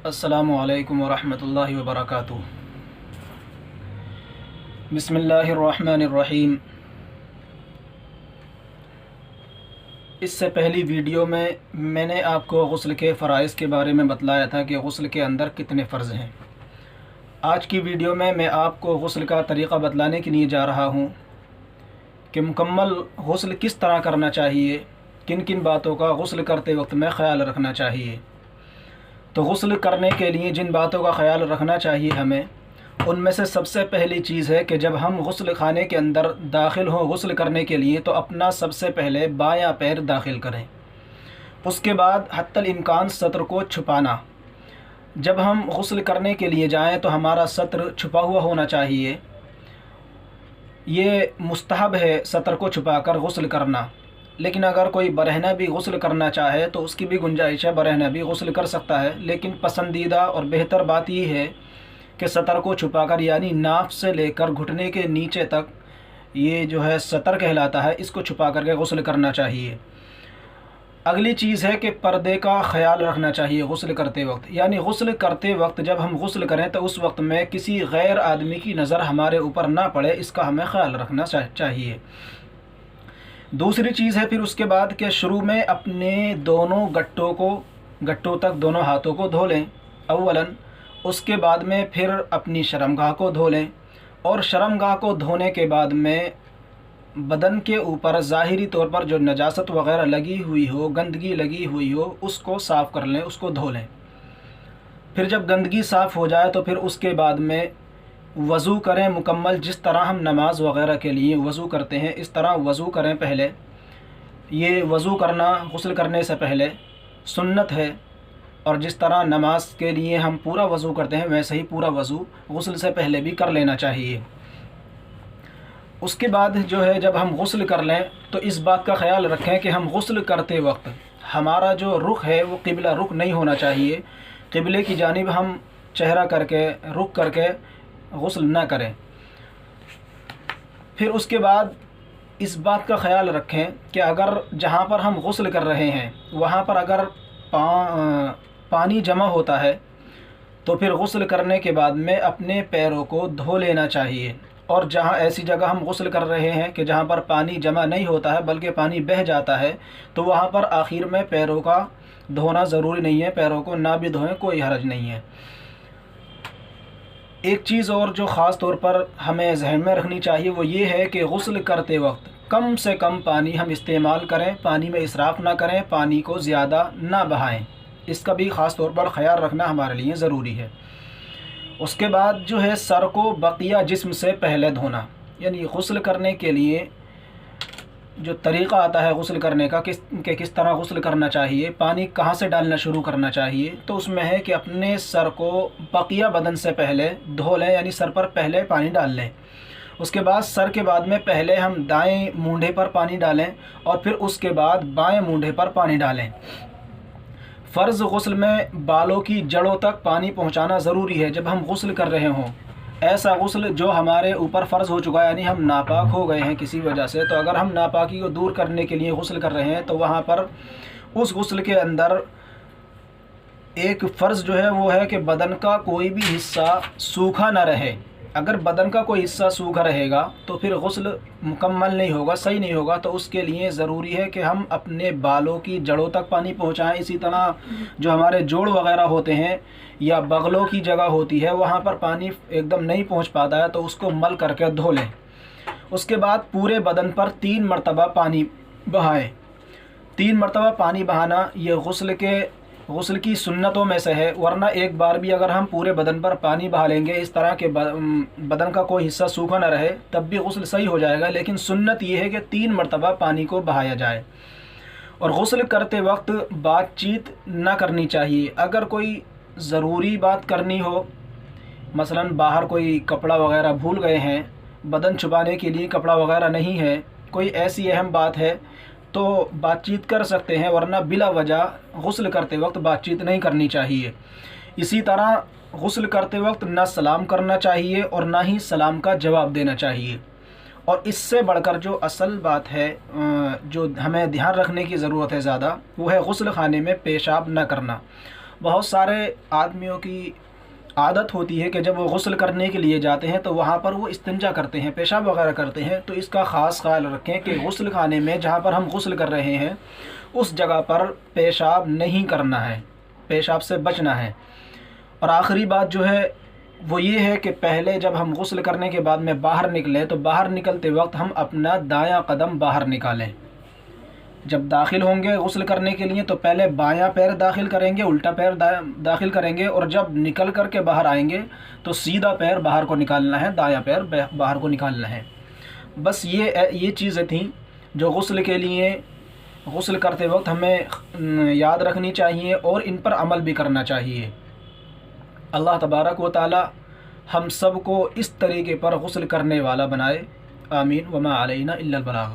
السلام علیکم ورحمۃ اللہ وبرکاتہ۔ بسم اللہ الرحمن الرحیم۔ اس سے پہلی ویڈیو میں نے آپ کو غسل کے فرائض کے بارے میں بتلایا تھا کہ غسل کے اندر کتنے فرض ہیں۔ آج کی ویڈیو میں آپ کو غسل کا طریقہ بتلانے کے لیے جا رہا ہوں کہ مکمل غسل کس طرح کرنا چاہیے، کن کن باتوں کا غسل کرتے وقت میں خیال رکھنا چاہیے۔ تو غسل کرنے کے لیے جن باتوں کا خیال رکھنا چاہیے ہمیں، ان میں سے سب سے پہلی چیز ہے کہ جب ہم غسل خانے کے اندر داخل ہوں غسل کرنے کے لیے تو اپنا سب سے پہلے بایاں پیر داخل کریں۔ اس کے بعد حتی الامکان سطر کو چھپانا۔ جب ہم غسل کرنے کے لیے جائیں تو ہمارا سطر چھپا ہوا ہونا چاہیے۔ یہ مستحب ہے سطر کو چھپا کر غسل کرنا، لیکن اگر کوئی برہنہ بھی غسل کرنا چاہے تو اس کی بھی گنجائش ہے، برہنہ بھی غسل کر سکتا ہے، لیکن پسندیدہ اور بہتر بات یہ ہے کہ سطر کو چھپا کر، یعنی ناف سے لے کر گھٹنے کے نیچے تک یہ جو ہے سطر کہلاتا ہے، اس کو چھپا کر کے غسل کرنا چاہیے۔ اگلی چیز ہے کہ پردے کا خیال رکھنا چاہیے غسل کرتے وقت، یعنی غسل کرتے وقت جب ہم غسل کریں تو اس وقت میں کسی غیر آدمی کی نظر ہمارے اوپر نہ پڑے، اس کا ہمیں خیال رکھنا چاہیے۔ دوسری چیز ہے پھر اس کے بعد کہ شروع میں اپنے دونوں گٹوں تک دونوں ہاتھوں کو دھو لیں اولاً، اس کے بعد میں پھر اپنی شرمگاہ کو دھو لیں، اور شرمگاہ کو دھونے کے بعد میں بدن کے اوپر ظاہری طور پر جو نجاست وغیرہ لگی ہوئی ہو، گندگی لگی ہوئی ہو، اس کو صاف کر لیں، اس کو دھو لیں۔ پھر جب گندگی صاف ہو جائے تو پھر اس کے بعد میں وضو کریں مکمل، جس طرح ہم نماز وغیرہ کے لیے وضو کرتے ہیں اس طرح وضو کریں پہلے۔ یہ وضو کرنا غسل کرنے سے پہلے سنت ہے، اور جس طرح نماز کے لیے ہم پورا وضو کرتے ہیں ویسے ہی پورا وضو غسل سے پہلے بھی کر لینا چاہیے۔ اس کے بعد جو ہے جب ہم غسل کر لیں تو اس بات کا خیال رکھیں کہ ہم غسل کرتے وقت ہمارا جو رخ ہے وہ قبلہ رخ نہیں ہونا چاہیے، قبلے کی جانب ہم چہرہ کر کے رخ کر کے غسل نہ کریں۔ پھر اس کے بعد اس بات کا خیال رکھیں کہ اگر جہاں پر ہم غسل کر رہے ہیں وہاں پر اگر پانی جمع ہوتا ہے تو پھر غسل کرنے کے بعد میں اپنے پیروں کو دھو لینا چاہیے، اور جہاں ایسی جگہ ہم غسل کر رہے ہیں کہ جہاں پر پانی جمع نہیں ہوتا ہے بلکہ پانی بہہ جاتا ہے تو وہاں پر آخر میں پیروں کا دھونا ضروری نہیں ہے، پیروں کو نہ بھی دھوئیں، کوئی حرج نہیں ہے۔ ایک چیز اور جو خاص طور پر ہمیں ذہن میں رکھنی چاہیے وہ یہ ہے کہ غسل کرتے وقت کم سے کم پانی ہم استعمال کریں، پانی میں اسراف نہ کریں، پانی کو زیادہ نہ بہائیں، اس کا بھی خاص طور پر خیال رکھنا ہمارے لیے ضروری ہے۔ اس کے بعد جو ہے سر کو بقیہ جسم سے پہلے دھونا، یعنی غسل کرنے کے لیے جو طریقہ آتا ہے غسل کرنے کا کہ کس طرح غسل کرنا چاہیے، پانی کہاں سے ڈالنا شروع کرنا چاہیے، تو اس میں ہے کہ اپنے سر کو بقیہ بدن سے پہلے دھو لیں، یعنی سر پر پہلے پانی ڈال لیں۔ اس کے بعد سر کے بعد میں پہلے ہم دائیں مونڈھے پر پانی ڈالیں اور پھر اس کے بعد بائیں مونڈھے پر پانی ڈالیں۔ فرض غسل میں بالوں کی جڑوں تک پانی پہنچانا ضروری ہے جب ہم غسل کر رہے ہوں۔ ایسا غسل جو ہمارے اوپر فرض ہو چکا ہے، یعنی ہم ناپاک ہو گئے ہیں کسی وجہ سے، تو اگر ہم ناپاکی کو دور کرنے کے لیے غسل کر رہے ہیں تو وہاں پر اس غسل کے اندر ایک فرض جو ہے وہ ہے کہ بدن کا کوئی بھی حصہ سوکھا نہ رہے۔ اگر بدن کا کوئی حصہ سوکھا رہے گا تو پھر غسل مکمل نہیں ہوگا، صحیح نہیں ہوگا، تو اس کے لیے ضروری ہے کہ ہم اپنے بالوں کی جڑوں تک پانی پہنچائیں۔ اسی طرح جو ہمارے جوڑ وغیرہ ہوتے ہیں یا بغلوں کی جگہ ہوتی ہے وہاں پر پانی ایک دم نہیں پہنچ پاتا ہے تو اس کو مل کر کے دھو لیں۔ اس کے بعد پورے بدن پر 3 مرتبہ پانی بہائیں۔ 3 مرتبہ پانی بہانا یہ غسل کی سنتوں میں سے ہے، ورنہ ایک بار بھی اگر ہم پورے بدن پر پانی بہا لیں گے اس طرح کہ بدن کا کوئی حصہ سوکھا نہ رہے تب بھی غسل صحیح ہو جائے گا، لیکن سنت یہ ہے کہ 3 مرتبہ پانی کو بہایا جائے۔ اور غسل کرتے وقت بات چیت نہ کرنی چاہیے۔ اگر کوئی ضروری بات کرنی ہو، مثلا باہر کوئی کپڑا وغیرہ بھول گئے ہیں، بدن چھپانے کے لیے کپڑا وغیرہ نہیں ہے، کوئی ایسی اہم بات ہے تو بات چیت کر سکتے ہیں، ورنہ بلا وجہ غسل کرتے وقت بات چیت نہیں کرنی چاہیے۔ اسی طرح غسل کرتے وقت نہ سلام کرنا چاہیے اور نہ ہی سلام کا جواب دینا چاہیے۔ اور اس سے بڑھ کر جو اصل بات ہے جو ہمیں دھیان رکھنے کی ضرورت ہے زیادہ، وہ ہے غسل خانے میں پیشاب نہ کرنا۔ بہت سارے آدمیوں کی عادت ہوتی ہے کہ جب وہ غسل کرنے کے لیے جاتے ہیں تو وہاں پر وہ استنجا کرتے ہیں، پیشاب وغیرہ کرتے ہیں، تو اس کا خاص خیال رکھیں کہ غسل خانے میں جہاں پر ہم غسل کر رہے ہیں اس جگہ پر پیشاب نہیں کرنا ہے، پیشاب سے بچنا ہے۔ اور آخری بات جو ہے وہ یہ ہے کہ پہلے جب ہم غسل کرنے کے بعد میں باہر نکلیں تو باہر نکلتے وقت ہم اپنا دایاں قدم باہر نکالیں۔ جب داخل ہوں گے غسل کرنے کے لیے تو پہلے بایاں پیر داخل کریں گے، الٹا پیر داخل کریں گے، اور جب نکل کر کے باہر آئیں گے تو سیدھا پیر باہر کو نکالنا ہے، دایاں پیر باہر کو نکالنا ہے۔ بس یہ چیزیں تھیں جو غسل کے لیے غسل کرتے وقت ہمیں یاد رکھنی چاہیے اور ان پر عمل بھی کرنا چاہیے۔ اللہ تبارک و تعالی ہم سب کو اس طریقے پر غسل کرنے والا بنائے، آمین۔ وما علینا الا البلاغ۔